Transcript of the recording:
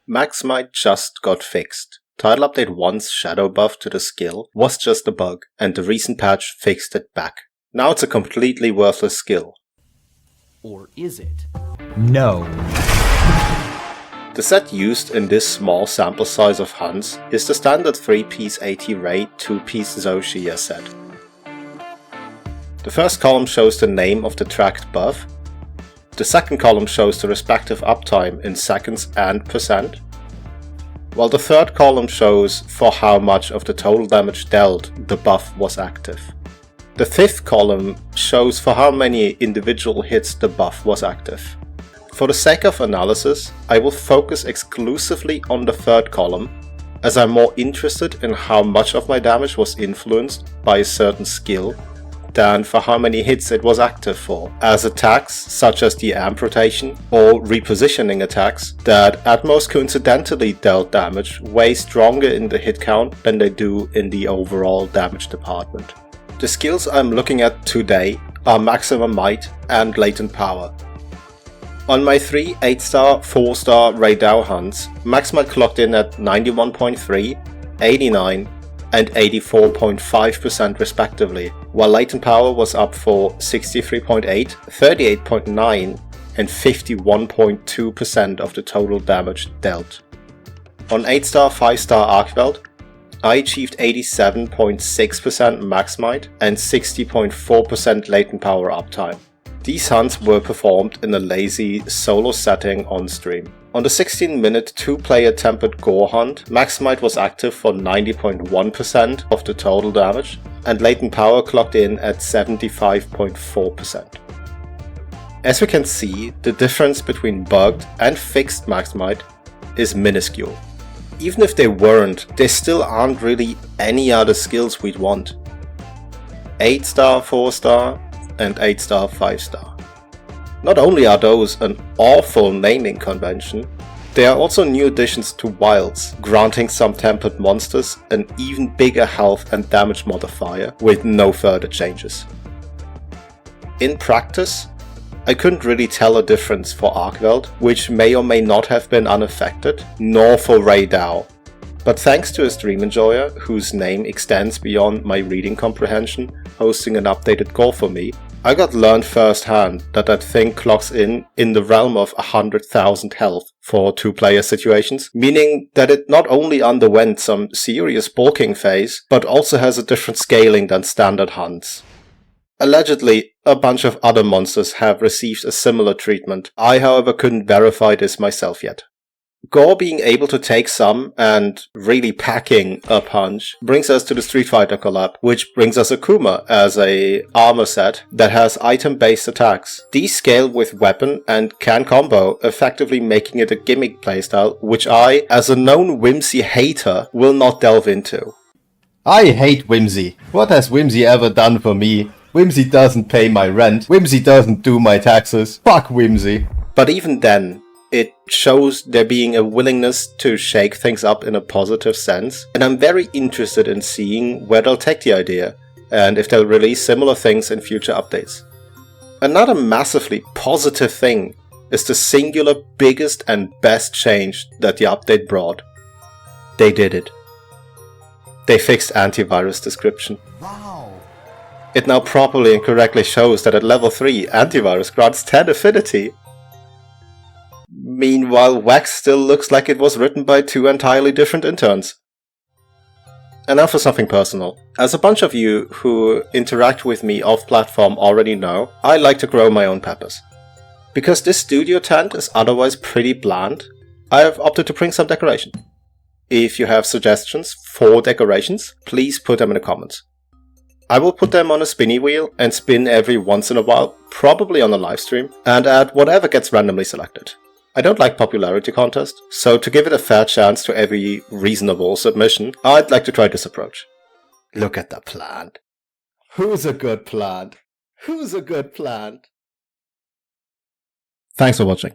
Max Might just got fixed. Title Update 1's Shadowbuff to the skill was just a bug, and the recent patch fixed it back. Now it's a completely worthless skill. Or is it? No. The set used in this small sample size of hunts is the standard 3-piece AT Raid 2-piece Zoshia set. The first column shows the name of the tracked buff. The second column shows the respective uptime in seconds and percent, while the third column shows for how much of the total damage dealt the buff was active. The fifth column shows for how many individual hits the buff was active. For the sake of analysis, I will focus exclusively on the third column, as I'm more interested in how much of my damage was influenced by a certain skill than for how many hits it was active for, as attacks such as the amp rotation or repositioning attacks that at most coincidentally dealt damage way stronger in the hit count than they do in the overall damage department. The skills I'm looking at today are Maximum Might and Latent Power. On my 3 8-star, 4-star Raidao hunts, Max Might clocked in at 91.3, 89 and 84.5% respectively, while Latent Power was up for 63.8, 38.9 and 51.2% of the total damage dealt. On 8-star, 5-star Archveld, I achieved 87.6% Max Might and 60.4% Latent Power uptime. These hunts were performed in a lazy solo setting on stream. On the 16-minute 2-player tempered Gore hunt, Max Might was active for 90.1% of the total damage, and Latent Power clocked in at 75.4%. As we can see, the difference between bugged and fixed Max Might is minuscule. Even if they weren't, there still aren't really any other skills we'd want. 8-star 4-star and 8-star 5-star. Not only are those an awful naming convention, they are also new additions to wilds, granting some tempered monsters an even bigger health and damage modifier with no further changes. In practice, I couldn't really tell a difference for Archveld, which may or may not have been unaffected, nor for Raidao. But thanks to a stream enjoyer, whose name extends beyond my reading comprehension, hosting an updated Gore for me, I got learned firsthand that thing clocks in the realm of 100,000 health for 2-player situations, meaning that it not only underwent some serious bulking phase, but also has a different scaling than standard hunts. Allegedly, a bunch of other monsters have received a similar treatment. I, however, couldn't verify this myself yet. Gore being able to take some and really packing a punch brings us to the Street Fighter collab, which brings us Akuma as a armor set that has item-based attacks. These scale with weapon and can combo, effectively making it a gimmick playstyle, which I, as a known Whimsy hater, will not delve into. I hate Whimsy. What has Whimsy ever done for me? Whimsy doesn't pay my rent. Whimsy doesn't do my taxes. Fuck Whimsy. But even then, it shows there being a willingness to shake things up in a positive sense, and I'm very interested in seeing where they'll take the idea, and if they'll release similar things in future updates. Another massively positive thing is the singular biggest and best change that the update brought. They did it. They fixed antivirus description. Wow. It now properly and correctly shows that at level 3, antivirus grants 10 affinity. Meanwhile, Wax still looks like it was written by 2 entirely different interns. And now for something personal. As a bunch of you who interact with me off-platform already know, I like to grow my own peppers. Because this studio tent is otherwise pretty bland, I have opted to bring some decoration. If you have suggestions for decorations, please put them in the comments. I will put them on a spinny wheel and spin every once in a while, probably on a livestream, and add whatever gets randomly selected. I don't like popularity contests, so to give it a fair chance to every reasonable submission, I'd like to try this approach. Look at the plant. Who's a good plant? Who's a good plant? Thanks for watching.